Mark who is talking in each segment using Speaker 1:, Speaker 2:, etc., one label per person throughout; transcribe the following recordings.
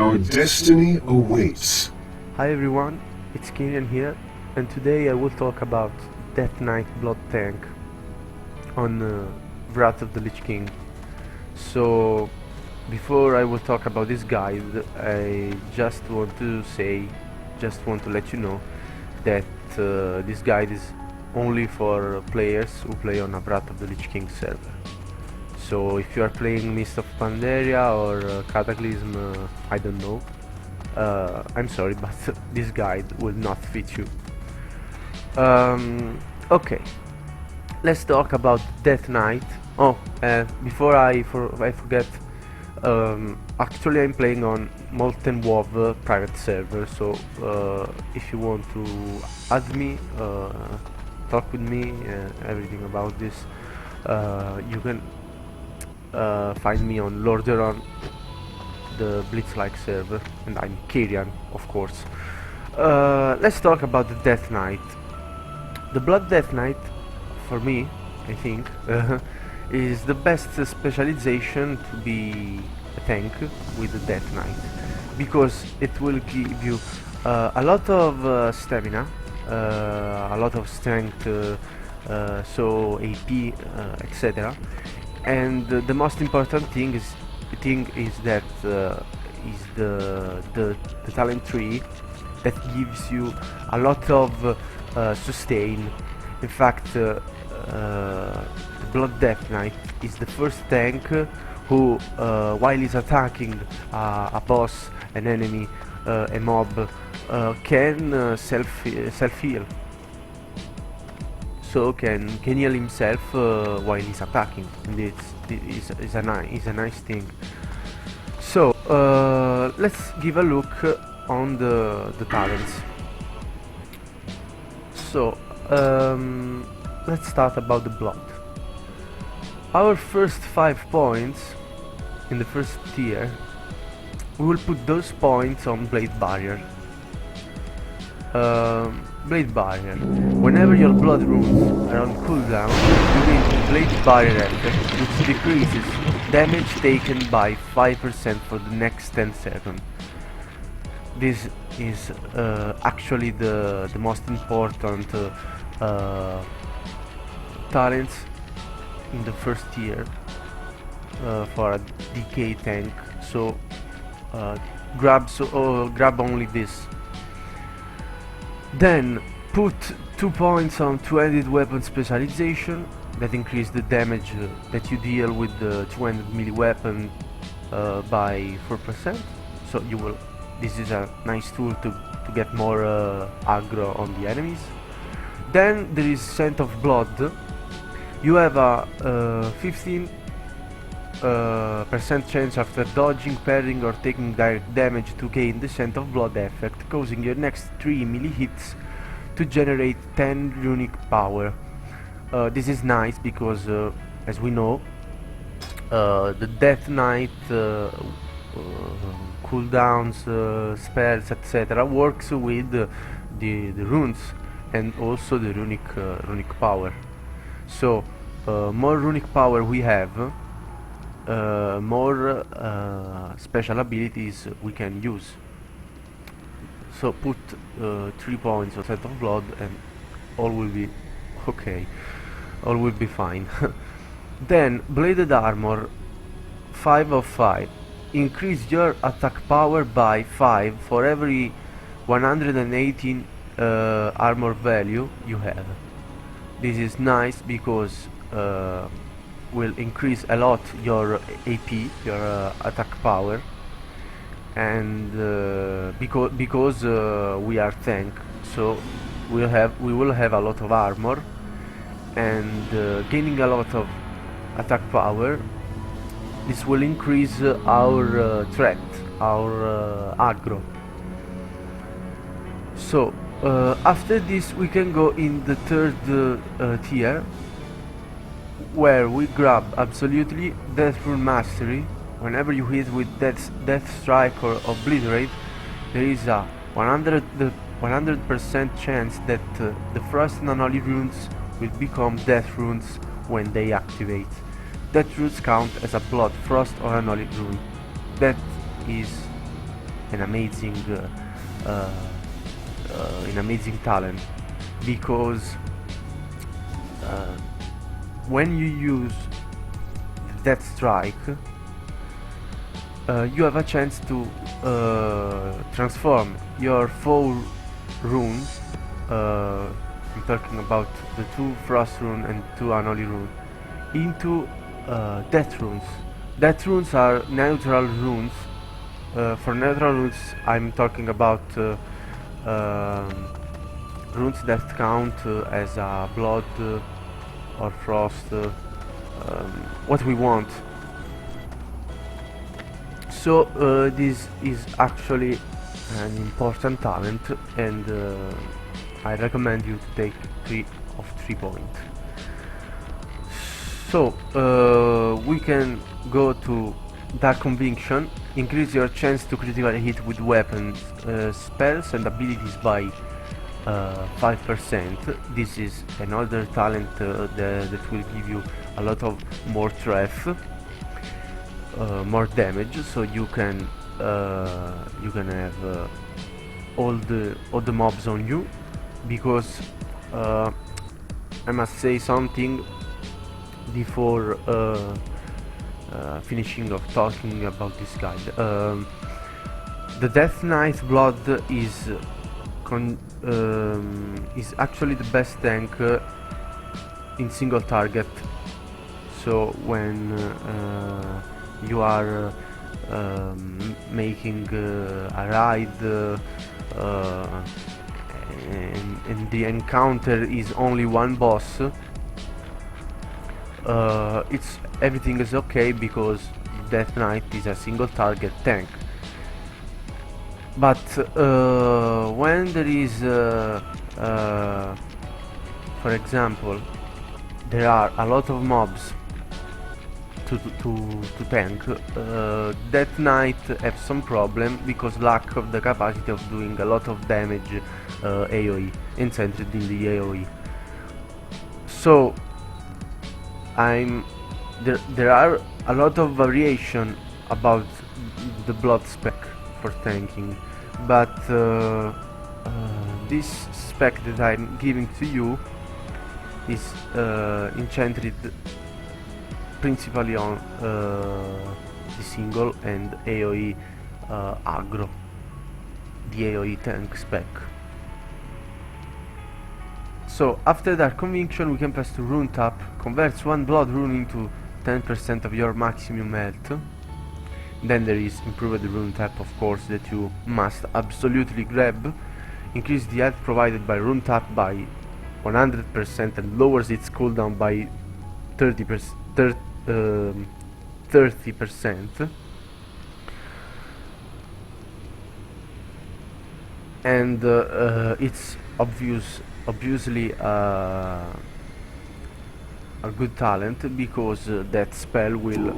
Speaker 1: Our destiny awaits.
Speaker 2: Hi everyone, it's Keeirian here, and today I will talk about Death Knight Blood Tank on Wrath of the Lich King. So, before I will talk about this guide, I just want to let you know that this guide is only for players who play on a Wrath of the Lich King server. So if you are playing Mist of Pandaria or Cataclysm, I don't know, I'm sorry, but this guide will not fit you. Okay, let's talk about Death Knight. Before I forget, actually I'm playing on Molten WoW private server, so if you want to add me, talk with me, everything about this, you can find me on Lordaeron, the Blitz-like server, and I'm Keeirian, of course. Let's talk about the Death Knight. The Blood Death Knight, for me, I think, is the best specialization to be a tank with the Death Knight, because it will give you a lot of stamina, a lot of strength, so AP, etc. And the most important thing is that is the talent tree that gives you a lot of sustain. In fact, the Blood Death Knight is the first tank who, while he's attacking a boss, an enemy, a mob, can self-heal. So can heal himself while he's attacking, and it's a nice thing. So let's give a look on the talents. So let's start about the blood. Our first 5 points in the first tier, we will put those points on Blade Barrier. Blade Barrier. Whenever your blood runes are on cooldown, you gain Blade Barrier effect, which decreases damage taken by 5% for the next 10 seconds. This is actually the most important talents in the first tier for a DK tank. So grab only this. Then put 2 points on two-handed weapon specialization that increase the damage that you deal with the two-handed melee weapon by 4%. So you will. This is a nice tool to get more aggro on the enemies. Then there is Scent of Blood. You have a 15% chance after dodging, parrying or taking direct damage to gain the Scent of Blood effect, causing your next 3 melee hits to generate 10 runic power. This is nice because, as we know, the Death Knight cooldowns, spells, etc. works with the runes and also the runic power. So more runic power we have, more special abilities we can use. So put 3 points on Scent of Blood and all will be okay, all will be fine. Then Bladed Armor, 5 of 5. Increase your attack power by 5 for every 118 armor value you have. This is nice because will increase a lot your AP, your attack power, and because we are tank, so we will have a lot of armor, and gaining a lot of attack power. This will increase our threat, our aggro. So after this we can go in the third tier, where we grab absolutely Death Rune Mastery. Whenever you hit with Death Strike or Obliterate, there is a 100% chance that the Frost and Unholy runes will become Death runes when they activate. Death runes count as a Blood, Frost or Unholy rune. That is an amazing talent, because when you use Death Strike, you have a chance to transform your 4 runes, I'm talking about the 2 Frost rune and 2 Unholy rune, into Death runes. Death runes are neutral runes. For neutral runes I'm talking about runes that count as a blood or frost, what we want. So this is actually an important talent, and I recommend you to take 3 of 3 points. So we can go to Dark Conviction. Increase your chance to critically hit with weapons, spells and abilities by 5%. This is another talent that will give you a lot of more threat, more damage, so you can have all the mobs on you. Because I must say something before finishing of talking about this guide. The Death Knight Blood is actually the best tank in single target. So when you are making a raid and the encounter is only one boss, everything is okay, because Death Knight is a single target tank. But when there is, for example, there are a lot of mobs to tank, Death Knight have some problem because lack of the capacity of doing a lot of damage AoE, centered in the AoE. So there are a lot of variation about the blood spec for tanking, but this spec that I'm giving to you is enchanted principally on the single and AoE aggro, the AoE tank spec. So after that conviction we can pass to Rune Tap. Converts 1 blood rune into 10% of your maximum health. Then there is Improved Rune Tap, of course, that you must absolutely grab. Increase the health provided by Rune Tap by 100% and lowers its cooldown by 30%. And it's obviously a good talent, because that spell will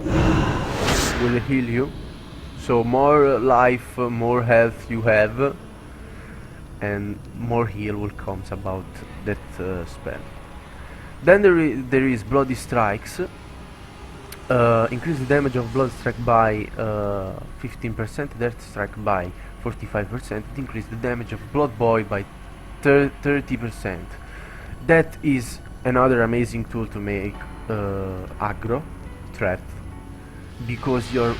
Speaker 2: heal you. So more life, more health you have, and more heal will come about that spell. Then there is Bloody Strikes. Increase the damage of Blood Strike by 15%, Death Strike by 45%, increase the damage of Blood Boy by 30%. That is another amazing tool to make aggro threat, because you're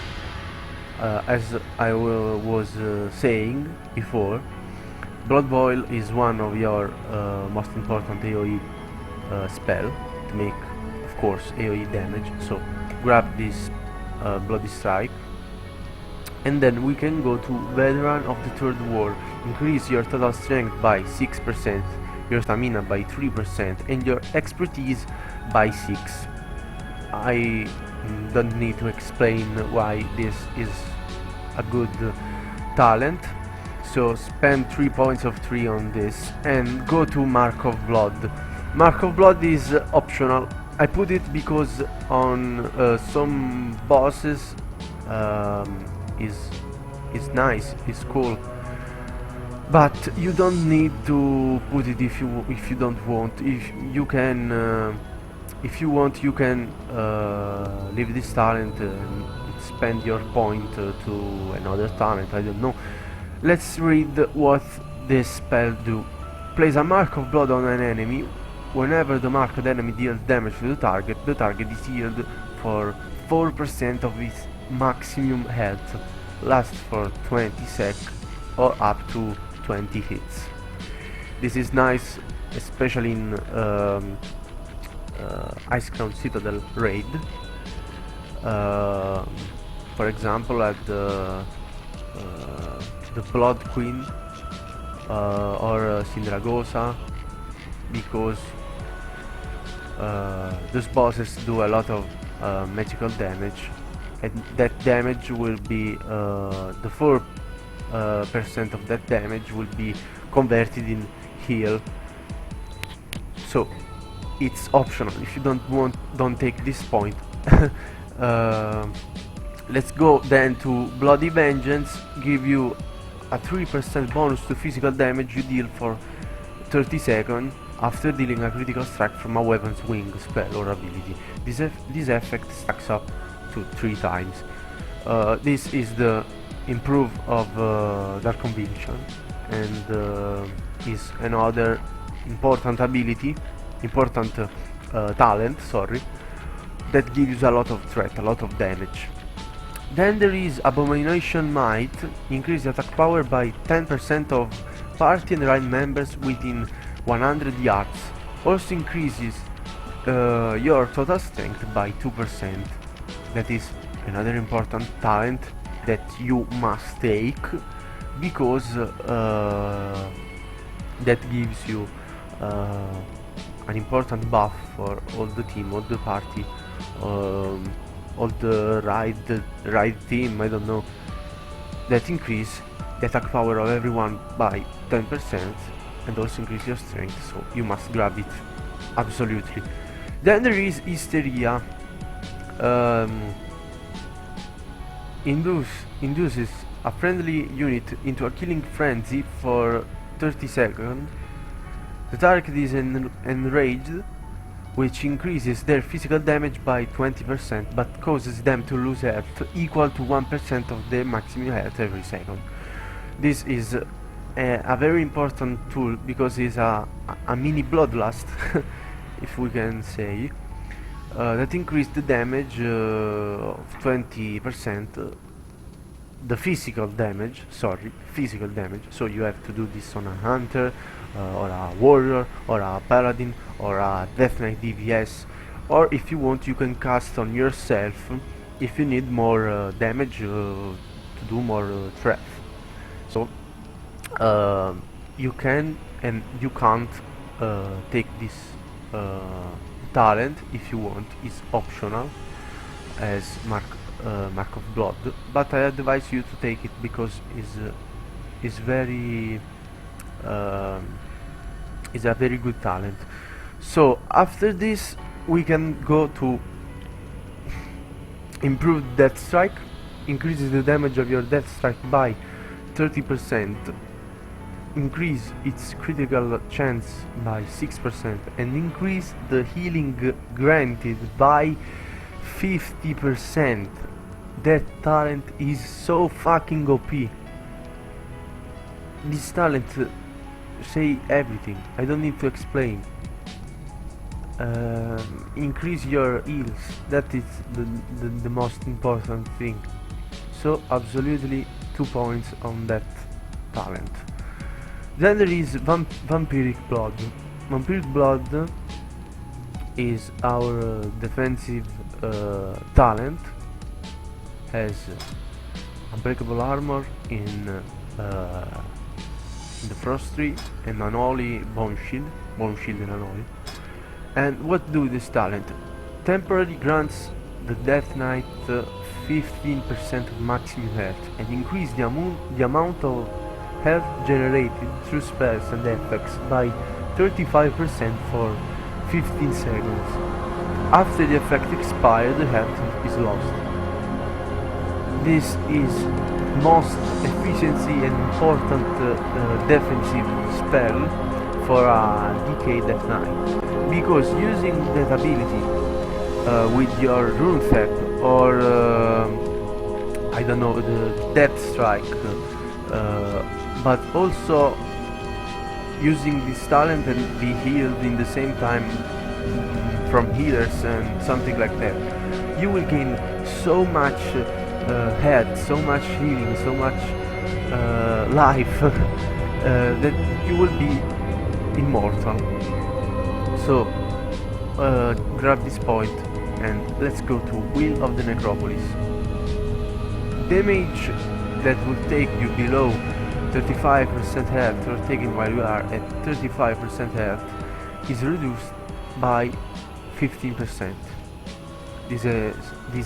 Speaker 2: as I was saying before, Blood Boil is one of your most important AoE spell to make, of course, AoE damage. So grab this Bloody Strike, and then we can go to Veteran of the Third War. Increase your total strength by 6%, your stamina by 3%, and your expertise by 6. I don't need to explain why this is a good talent. So spend 3 points of 3 on this and go to Mark of Blood. Mark of Blood is optional. I put it because on some bosses is nice, it's cool, but you don't need to put it if you don't want. If you can, if you want, you can leave this talent and spend your point to another talent. I don't know. Let's read what this spell do. Place a mark of blood on an enemy. Whenever the marked enemy deals damage to the target is healed for 4% of its maximum health. Lasts for 20 seconds or up to 20 hits. This is nice, especially in Ice Crown Citadel raid. For example, at the Blood Queen or Sindragosa, because those bosses do a lot of magical damage, and that damage will be the 4% of that damage will be converted in heal. So it's optional. If you don't take this point. Let's go then to Bloody Vengeance. Give you a 3% bonus to physical damage you deal for 30 seconds after dealing a critical strike from a weapon's wing, spell or ability. This effect stacks up to 3 times. This is the improve of Dark Conviction, and is another important ability, talent, sorry, that gives a lot of threat, a lot of damage. Then there is Abomination Might. Increase attack power by 10% of party and raid members within 100 yards. Also increases your total strength by 2%. That is another important talent that you must take, because that gives you an important buff for all the team, all the party, all the raid team, I don't know, that increase the attack power of everyone by 10% and also increase your strength, so you must grab it, absolutely. Then there is Hysteria. Induces a friendly unit into a killing frenzy for 30 seconds. The target is enraged, which increases their physical damage by 20% but causes them to lose health equal to 1% of their maximum health every second. This is a very important tool because it's a mini bloodlust, if we can say, that increases the damage of 20%, the physical damage, so you have to do this on a hunter, or a warrior, or a paladin, or a death knight DPS, or if you want you can cast on yourself if you need more damage to do more threat. So you can and you can't take this talent if you want. It's optional as mark of blood, but I advise you to take it because it's very is a very good talent. So after this we can go to improved Death Strike. Increases the damage of your Death Strike by 30%, increase its critical chance by 6%, and increase the healing granted by 50%. That talent is so fucking OP. This talent say everything, I don't need to explain. Increase your heals, that is the most important thing. So absolutely 2 points on that talent. Then there is Vampiric Blood. Vampiric Blood is our defensive talent. Has unbreakable armor in the Frost Tree and unholy bone shield and unholy. And what do this talent? Temporarily grants the Death Knight 15% of maximum health and increase the amount of health generated through spells and effects by 35% for 15 seconds. After the effect expires, the health is lost. This is most efficiency and important defensive spell for a DK Death Knight, because using that ability with your rune theft or I don't know, the Death Strike but also using this talent and be healed in the same time from healers and something like that. You will gain so much health, so much healing, so much life that you will be immortal. So grab this point and let's go to Will of the Necropolis. Damage that will take you below 35% health or taken while you are at 35% health is reduced by 15%. This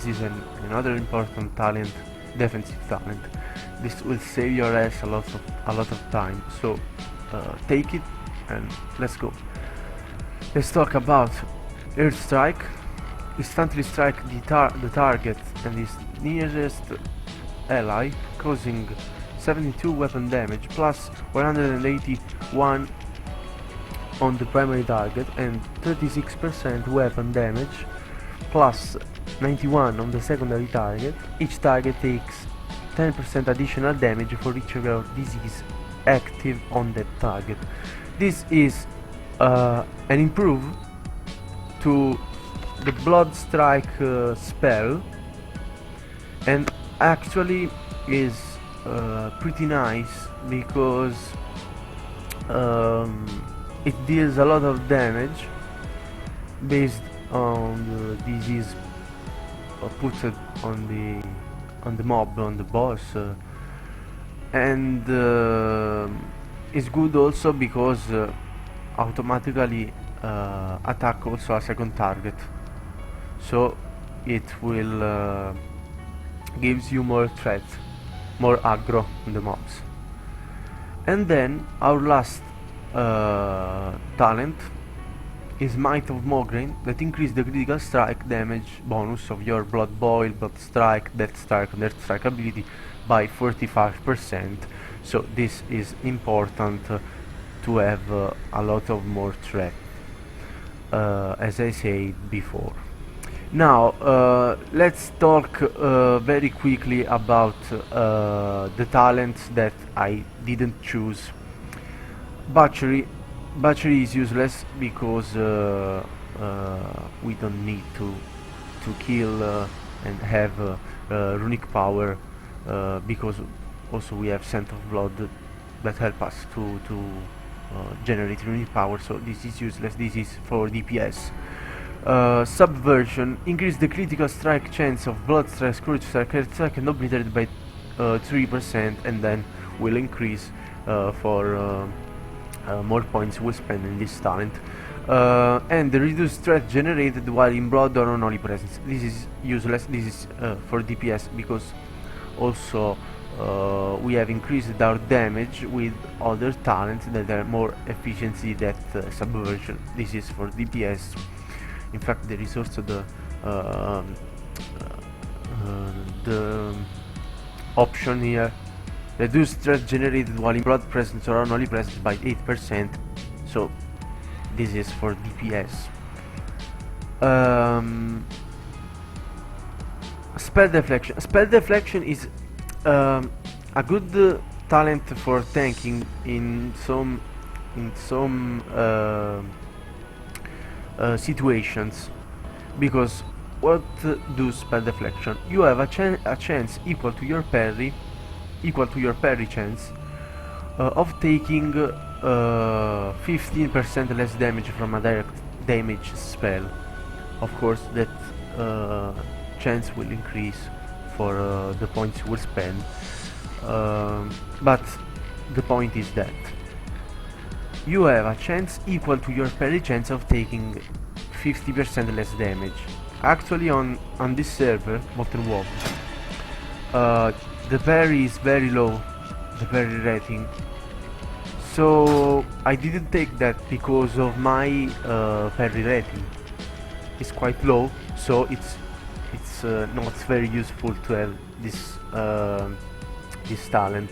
Speaker 2: is another important talent, defensive talent. This will save your ass a lot of time. So take it and let's go. Let's talk about Earth Strike. Instantly strike the target and his nearest ally, causing 72 weapon damage plus 181 on the primary target and 36% weapon damage plus 91 on the secondary target. Each target takes 10% additional damage for each of your disease active on that target. This is an improve to the Blood Strike spell, and actually is pretty nice because it deals a lot of damage based on the disease put on the mob, on the boss, and is good also because automatically attack also a second target, so it will gives you more threat, more aggro on the mobs. And then our last talent is Might of Mograine, that increase the critical strike damage bonus of your Blood Boil, Blood Strike, Death Strike and Earth Strike ability by 45%. So this is important to have a lot of more threat, as I said before. Now let's talk very quickly about the talents that I didn't choose. Butchery is useless because we don't need to kill and have runic power, because also we have Scent of Blood that help us to generate runic power, so this is useless. This is for DPS. Subversion, increase the critical strike chance of Blood Strike, Scourge Strike, Earth Strike and Obliterate by 3%, and then will increase for more points we spend in this talent. And the reduced threat generated while in blood or unholy presence. This is useless. This is for DPS because also we have increased our damage with other talents that are more efficiency than subversion. This is for DPS. In fact, there is also the option here: reduce threat generated while in blood presence or unholy presence by 8%. So this is for DPS. Spell deflection. Spell deflection is a good talent for tanking in some situations, because what do spell deflection? You have a chance equal to your parry chance of taking 15% less damage from a direct damage spell. Of course, that chance will increase for the points you will spend, but the point is that you have a chance equal to your parry chance of taking 50% less damage. Actually, on this server, Molten WoW, the parry is very low, the parry rating, so I didn't take that because of my parry rating. It's quite low, so it's not very useful to have this this talent.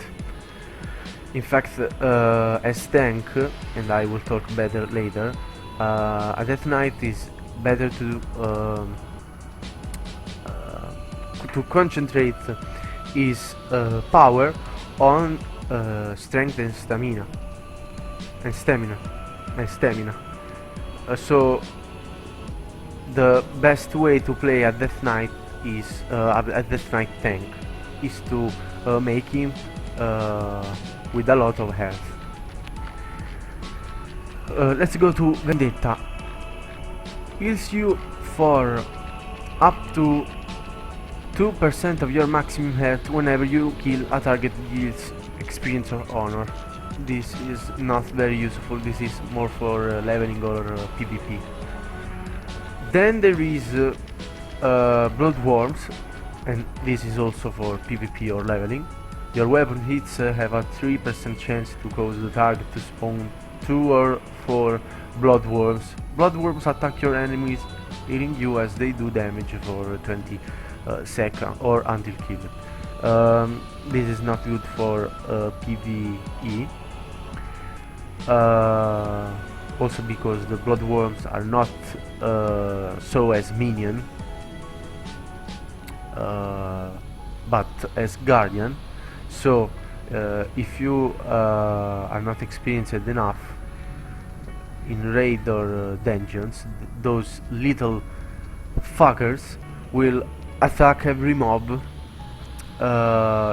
Speaker 2: In fact, as tank, and I will talk better later, a Death Knight is better to concentrate his power on strength and stamina. So the best way to play a Death Knight is a Death Knight tank is to make him with a lot of health. Let's go to Vendetta. Heals you for up to 2% of your maximum health whenever you kill a target deals experience or honor. This is not very useful, this is more for leveling or PvP. Then there is Blood Worms, and this is also for PvP or leveling. Your weapon hits have a 3% chance to cause the target to spawn 2 or 4 Blood Worms. Blood Worms attack your enemies, healing you as they do damage for 20 seconds or until killed. This is not good for PvE. Also because the Blood Worms are not so as minion, but as guardian. So if you are not experienced enough in raid or dungeons, those little fuckers will attack every mob,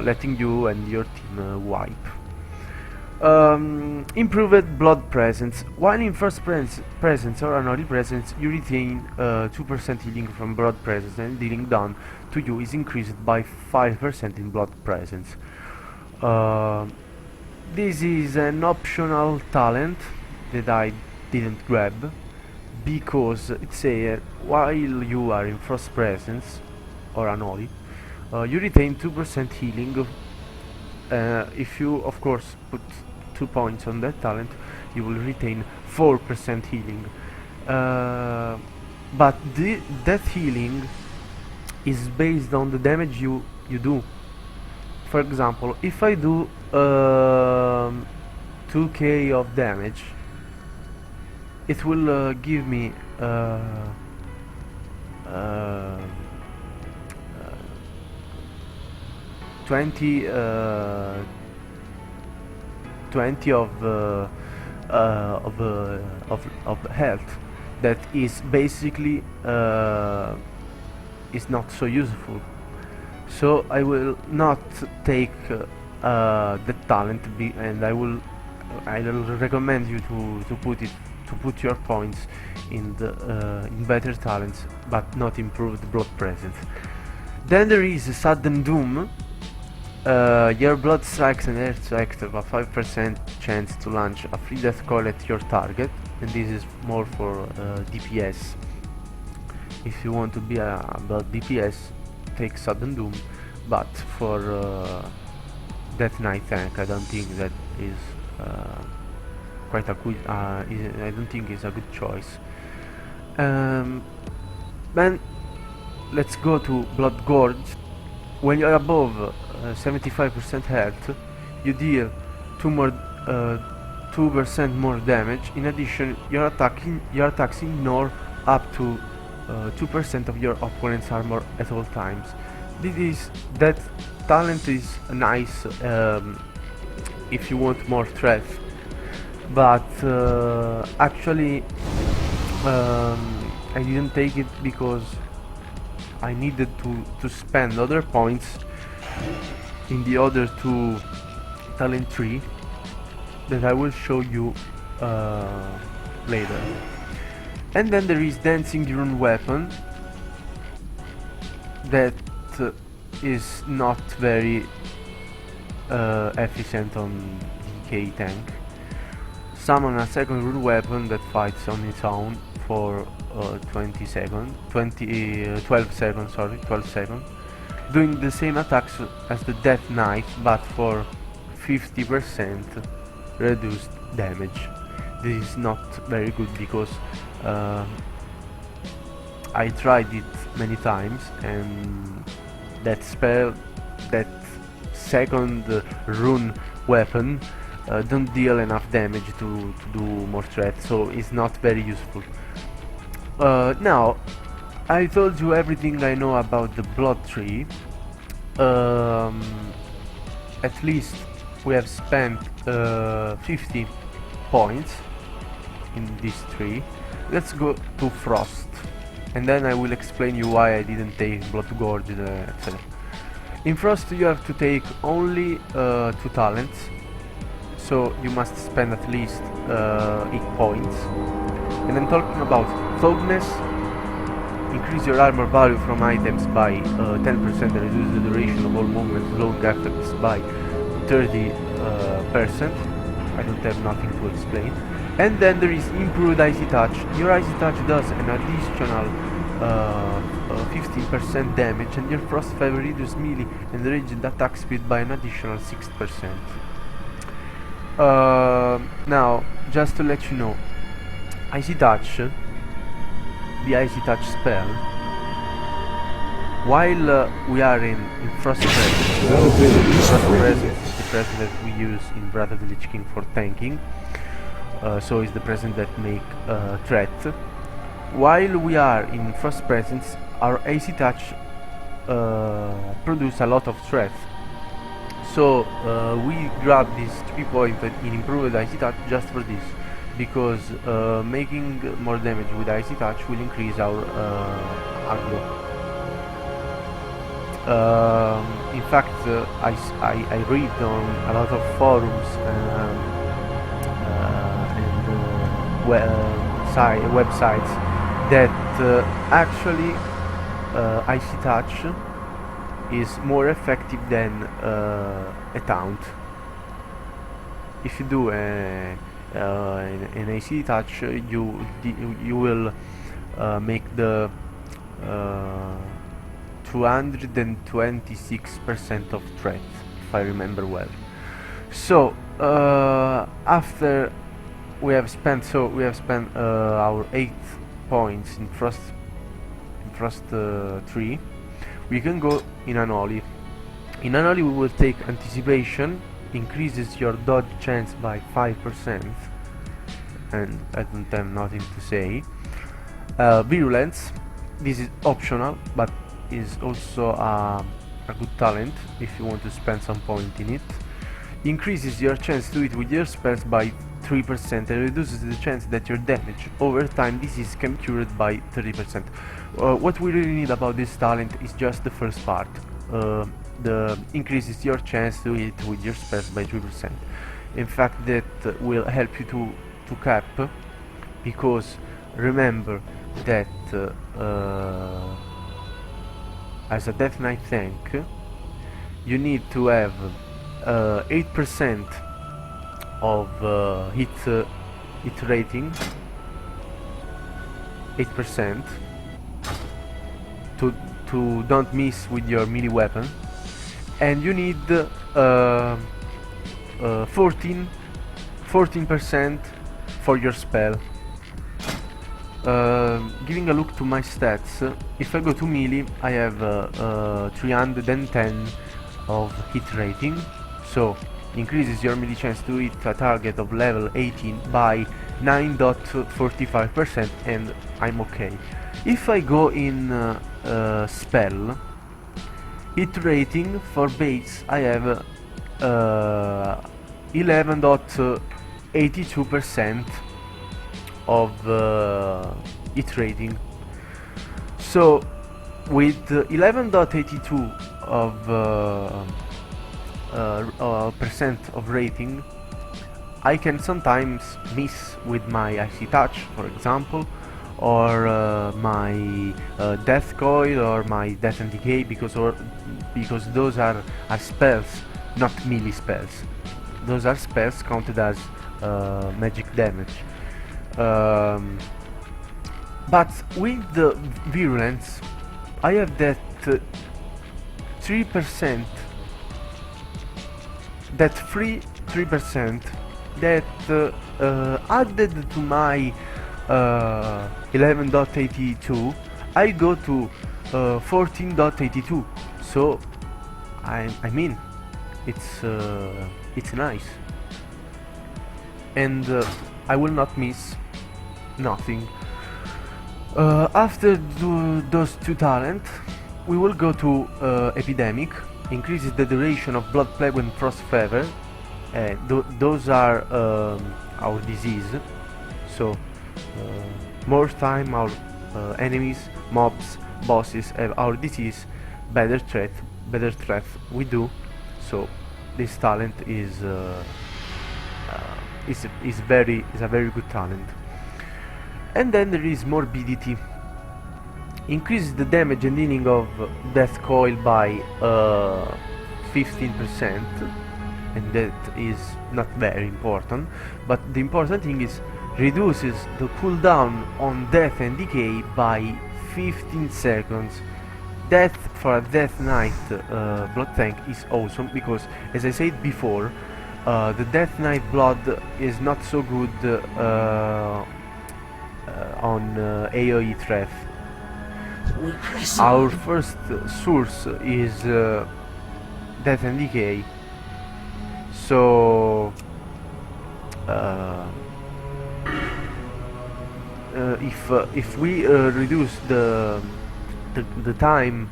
Speaker 2: letting you and your team wipe. Improved blood presence. While in first presence or unholy presence, you retain 2% healing from blood presence, and dealing done to you is increased by 5% in blood presence. This is an optional talent that I didn't grab because it says while you are in first presence or unholy, you retain 2% healing. If you of course put 2 points on that talent, you will retain 4% healing. But that healing is based on the damage you do. For example, if I do 2k of damage, it will give me 20 of health. That is basically is not so useful. So I will not take the talent, and I will recommend you to put your points in better talents, but not improved blood presence. Then there is Sudden Doom. Your blood strikes and air strikes have a 5% chance to launch a free death coil at your target, and this is more for DPS. If you want to be a blood DPS, take Sudden Doom, but for Death Knight tank, I don't think that is quite a good. I don't think it's a good choice. Then let's go to Blood Gorge. When you are above 75% health, you deal 2% more damage. In addition, your attacks ignore up to 2% of your opponent's armor at all times. That talent is nice if you want more threat, but actually I didn't take it because I needed to spend other points in the other 2 talent tree that I will show you later. And then there is Dancing Rune Weapon, that is not very efficient on DK tank. Summon a second rune weapon that fights on its own for 12 seconds, doing the same attacks as the Death Knight, but for 50% reduced damage. This is not very good because I tried it many times, and that spell, that second rune weapon don't deal enough damage to do more threat, so it's not very useful. Now, I told you everything I know about the blood tree. At least we have spent 50 points in these three. Let's go to Frost, and then I will explain you why I didn't take Blood Gorge, etc. In Frost you have to take only 2 talents, so you must spend at least 8 points. And I'm talking about Thogness. Increase your armor value from items by 10% and reduce the duration of all movements long after this by 30%. I don't have nothing to explain. And then there is Improved Icy Touch. Your Icy Touch does an additional 15% damage, and your Frost Favor reduces melee and ranged attack speed by an additional 6%. Now, just to let you know, Icy Touch, the Icy Touch spell, while we are in Frost Presence, Frost Presence is the presence that we use in Wrath of the Lich King for tanking, so it's the presence that make threat. While we are in Frost Presence, our Icy Touch produce a lot of threat. So we grab this 3 point in Improved Icy Touch just for this, because making more damage with Icy Touch will increase our aggro. In fact, I read on a lot of forums and websites that actually Icy Touch is more effective than a taunt. If you do an Icy Touch, you will make the 226% of threat, if I remember well. So after we have spent our 8 points in Frost 3, we can go in Unholy. In Unholy we will take Anticipation, increases your dodge chance by 5%, and I don't have nothing to say. Virulence, this is optional, but is also a good talent if you want to spend some point in it. Increases your chance to hit with your spells by 3% and reduces the chance that your damage over time disease can be cured by 30%. What we really need about this talent is just the first part. The increases your chance to hit with your spells by 3%. In fact, that will help you to cap, because remember that as a Death Knight tank you need to have 8% of hit rating, 8%, to don't miss with your melee weapon, and you need 14% for your spell. Giving a look to my stats, if I go to melee I have 310 of hit rating, so increases your melee chance to hit a target of level 18 by 9.45%, and I'm okay. If I go in spell, hit rating for base I have 11.82% of hit rating. So with 11.82 of percent of rating, I can sometimes miss with my Icy Touch, for example, or my Death Coil or my Death and Decay, because those are spells, not melee spells. Those are spells counted as magic damage. But with the Virulence I have that 3%, that free 3% that added to my 11.82, I go to 14.82. So I mean, it's nice, and I will not miss nothing. After those 2 talents, we will go to Epidemic. Increases the duration of Blood Plague and Frost Fever those are our disease. So more time our enemies, mobs, bosses have our disease, better threat we do. So this talent is a very good talent. And then there is morbidity. Increases the damage and healing of death coil by 15%, and that is not very important, but the important thing is reduces the cooldown on death and decay by 15 seconds. Death for a Death Knight blood tank is awesome, because as I said before, the Death Knight blood is not so good on AoE threat. Our first source is Death and Decay, so if we reduce the time,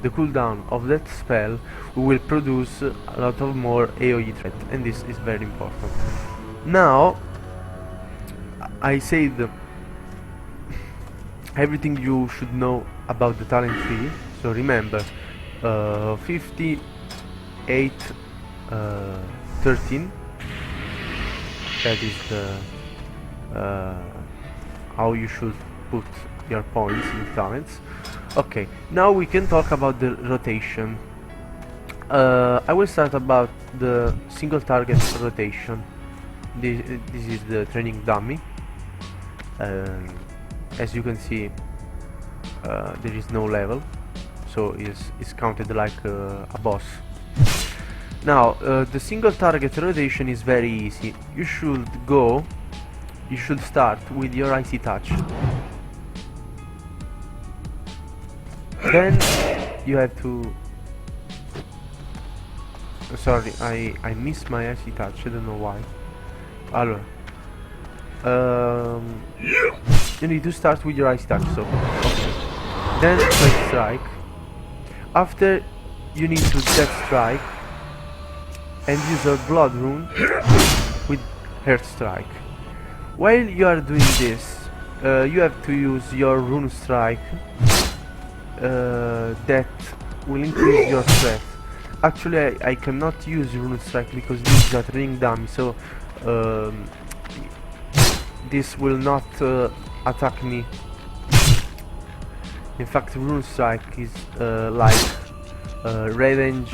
Speaker 2: the cooldown of that spell, we will produce a lot of more AoE threat, and this is very important. Now I said everything you should know about the talent tree, so remember 58 13, that is the how you should put your points in talents. Okay, now we can talk about the rotation. I will start about the single target rotation. This is the training dummy. As you can see, there is no level, so it's counted like a boss. Now the single target rotation is very easy. You should start with your icy touch, then you have to sorry, I missed my icy touch, I don't know why. Allora, you need to start with your ice touch, so okay. Then first strike. After, you need to death strike and use your blood rune with heart strike. While you are doing this, you have to use your rune strike. That will increase your strength. Actually, I cannot use rune strike because this is a training dummy, so this will not attack me. In fact, rune strike is like revenge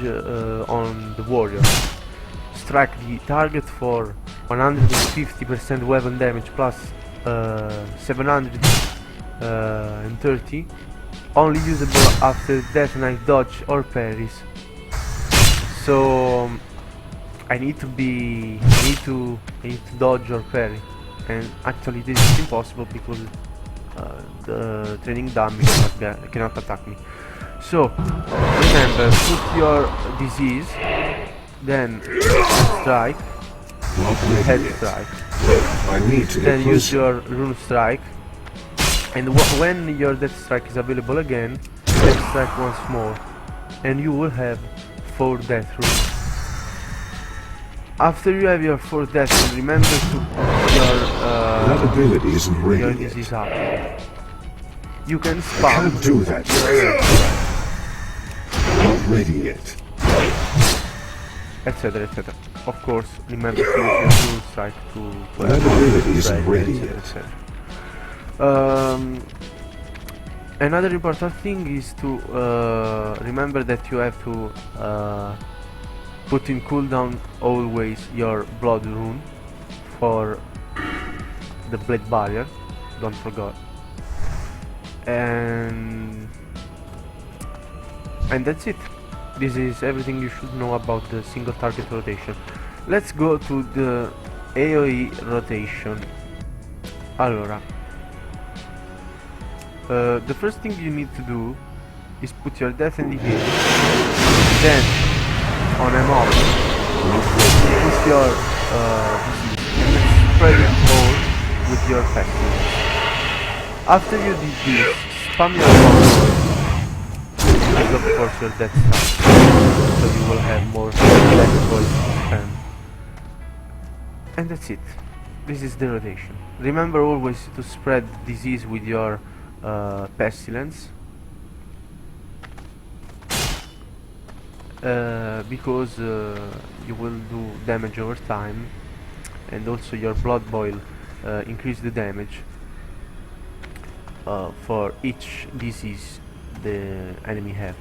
Speaker 2: on the warrior. Strike the target for 150% weapon damage plus 730, only usable after Death Knight dodge or parries. So I need to dodge or parry, and actually this is impossible because the training dummy cannot attack me. So remember, put your disease, then strike, head strike, then use your rune strike, and when your death strike is available again, death strike once more, and you will have 4 death runes. After you have your 4 death runes, remember to put
Speaker 1: That ability isn't ready
Speaker 2: your
Speaker 1: yet.
Speaker 2: disease up. You can
Speaker 1: I
Speaker 2: spam
Speaker 1: can't do that. Not ready yet.
Speaker 2: etc, etc. Of course, remember to use your rune strike to
Speaker 1: That ability isn't
Speaker 2: strike,
Speaker 1: ready
Speaker 2: etc,
Speaker 1: yet.
Speaker 2: etc. Another important thing is to remember that you have to put in cooldown always your blood rune for the blade barrier, don't forget. And that's it. This is everything you should know about the single target rotation. Let's go to the AoE rotation. Allora, the first thing you need to do is put your death and decay, then on a mob put your disease, and then spread it all with your pestilence. After you did this, spam your mob and of course your death strike, so you will have more death points to spend. And that's it. This is the rotation. Remember always to spread disease with your pestilence, because you will do damage over time, and also your blood boil increase the damage for each disease the enemy have.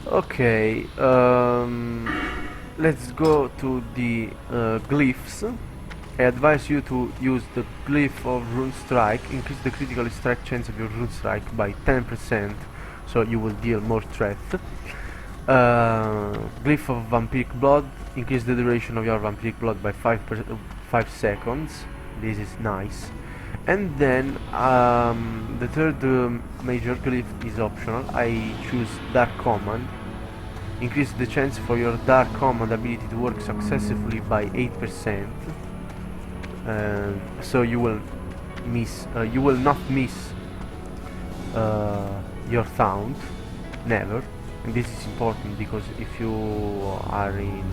Speaker 2: Okay, let's go to the glyphs. I advise you to use the glyph of rune strike, increase the critical strike chance of your rune strike by 10%, so you will deal more threat. Glyph of vampiric blood, increase the duration of your vampiric blood by 5 seconds. This is nice. And then the third major glyph is optional. I choose dark command. Increase the chance for your dark command ability to work successfully by 8%. So you will not miss your taunt, never. And this is important because if you are in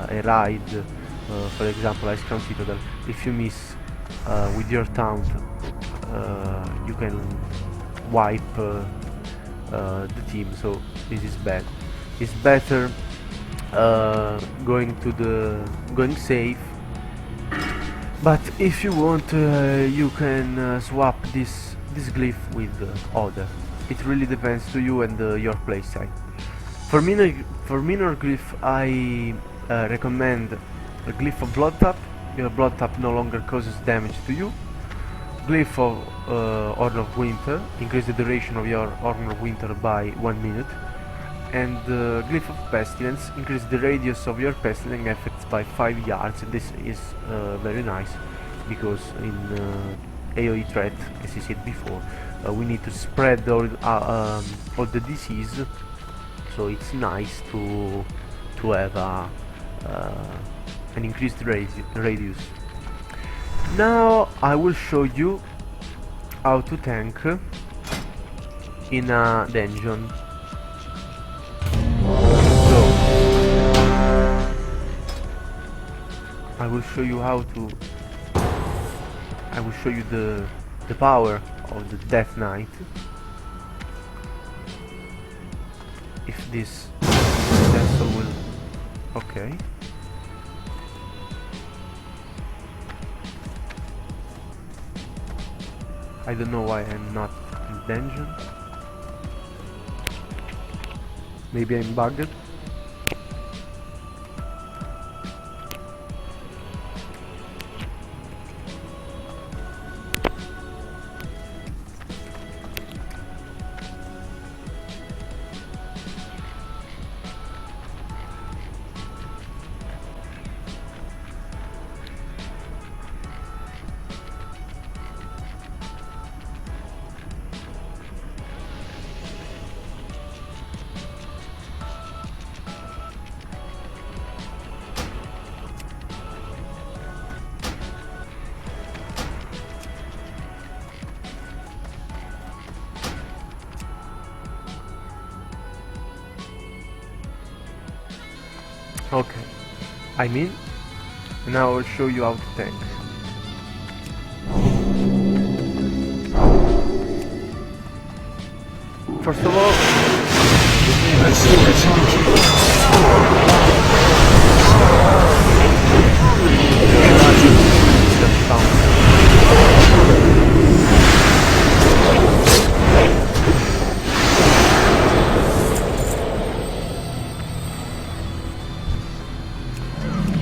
Speaker 2: a raid, for example, I scan Citadel, if you miss with your taunt, you can wipe the team, so this is bad. It's better going safe, but if you want, you can swap this glyph with other. It really depends to you and your playstyle. For minor glyph, I recommend a glyph of blood tap. Your blood tap no longer causes damage to you. Glyph of Horn of Winter, increase the duration of your Horn of Winter by 1 minute. And Glyph of Pestilence, increase the radius of your pestilence effects by 5 yards. This is very nice because in AoE threat, as I said before, we need to spread all the disease, so it's nice to have an increased radius. Now I will show you how to tank in a dungeon. So I will show you the power of the Death Knight. If this vessel will... okay. I don't know why I'm not in dungeon. Maybe I'm bugged. Okay, I'm in. Now I'll show you how to tank. First of all,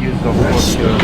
Speaker 2: use of course your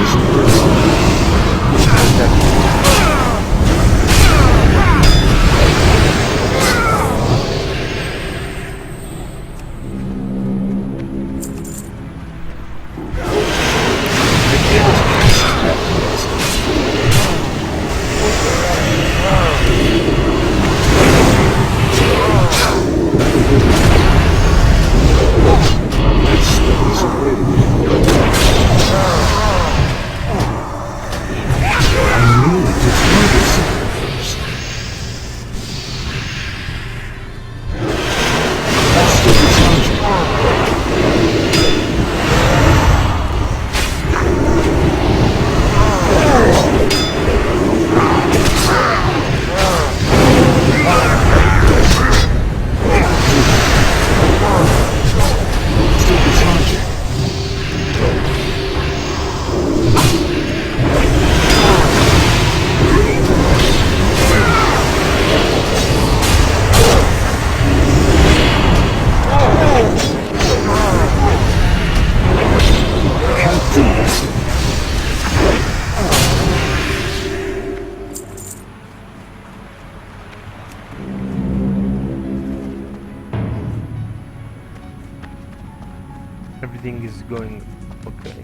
Speaker 2: going okay.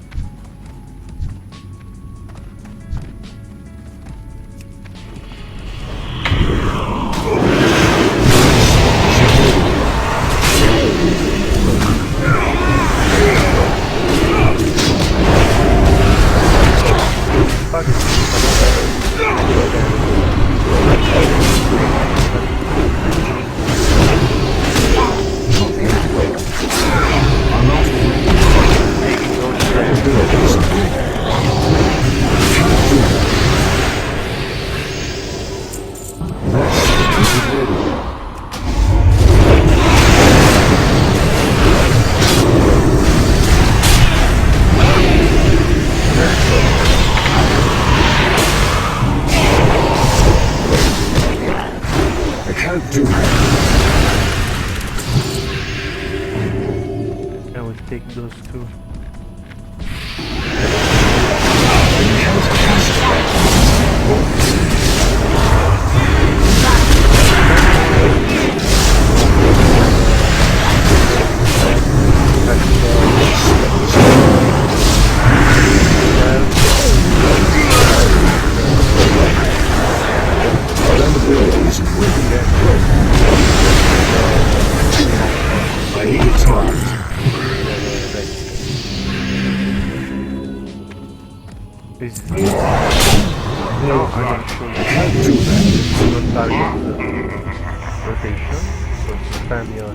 Speaker 2: Take those two.
Speaker 1: I need a target.
Speaker 2: Is this? No, I'm not sure. I can't do that. Do not target rotation. So spam your.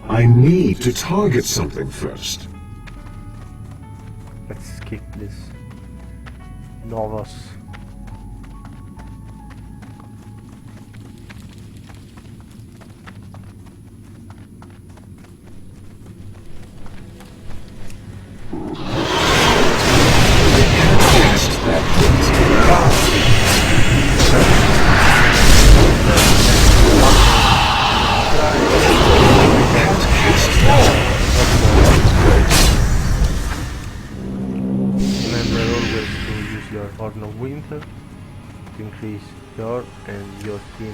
Speaker 1: I need to target something first.
Speaker 2: Let's skip this. Novos. To increase your and your team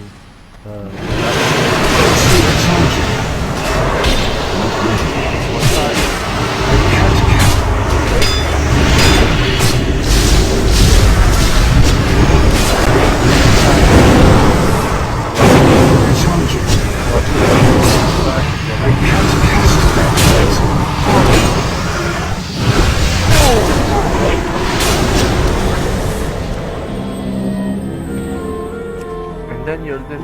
Speaker 2: then you're dead.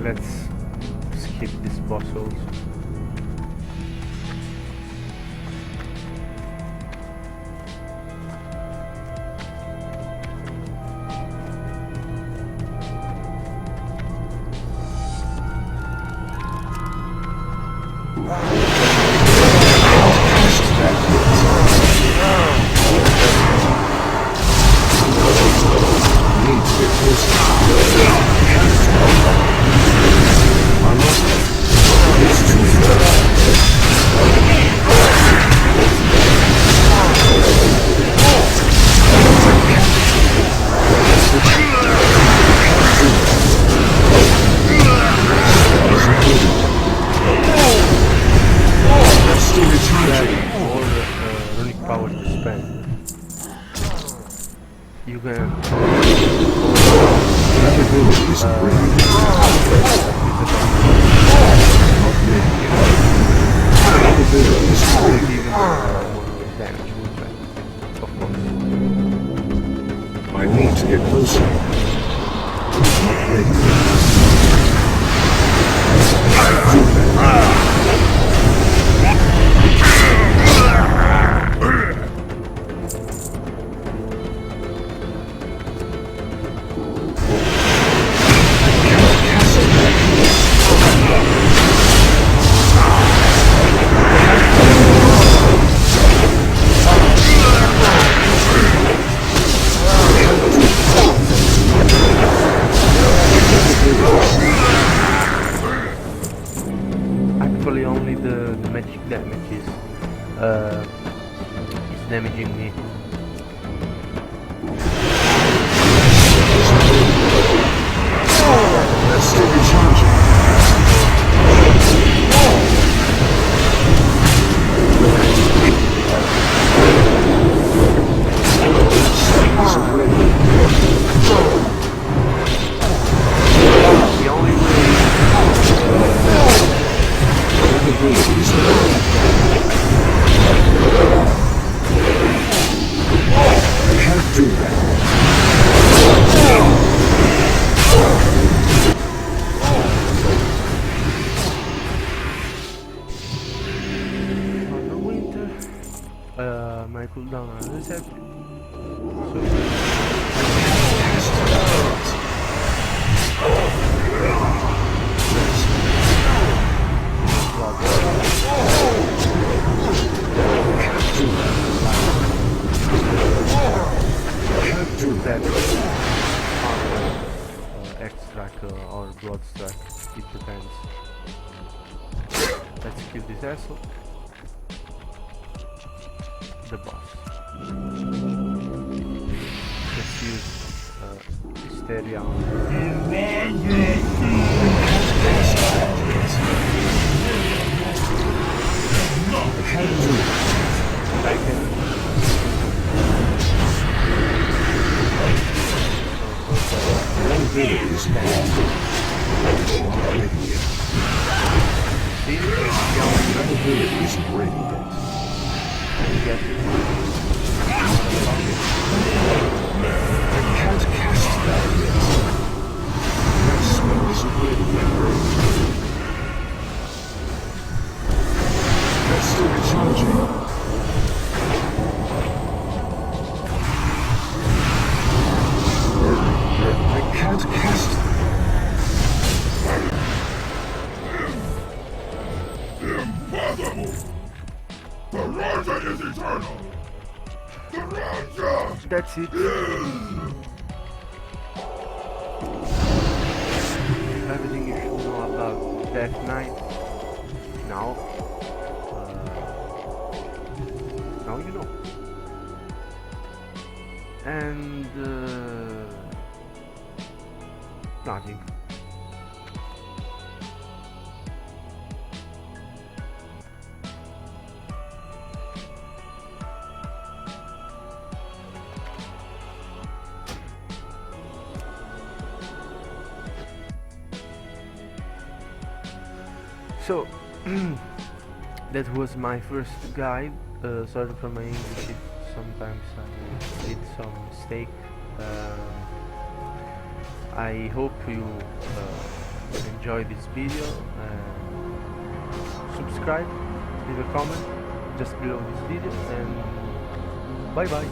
Speaker 2: Let's skip this boss also. power to spend. You can
Speaker 1: That ability isn't ready. That ability isn't ready.
Speaker 2: even more damage with that, of course.
Speaker 1: I need to get closer. Not ready.
Speaker 2: Actually, only the magic damage is damaging me.
Speaker 1: That's still recharging. Isn't ready.
Speaker 2: The only way
Speaker 1: That ability isn't ready. I can't do that.
Speaker 2: on the winter, my cooldown are reset. So
Speaker 1: Can't do that.
Speaker 2: that extract or blood strike, it depends. Let's kill this asshole. The boss. Let's use hysteria on I can.
Speaker 1: That ability isn't ready. Not ready yet.
Speaker 2: See?
Speaker 1: That ability isn't ready yet.
Speaker 2: Get it.
Speaker 1: I can't cast that yet. That spell isn't ready yet. That's still recharging. I can't cast that.
Speaker 3: Impossible! The Raja is eternal! The Raja!
Speaker 2: That's it. Everything you should know about Death Knight. Now you know. And nothing. So that was my first guide. Sorry for my English, sometimes I did some mistake. I hope you enjoy this video. Subscribe, leave a comment just below this video, and bye bye.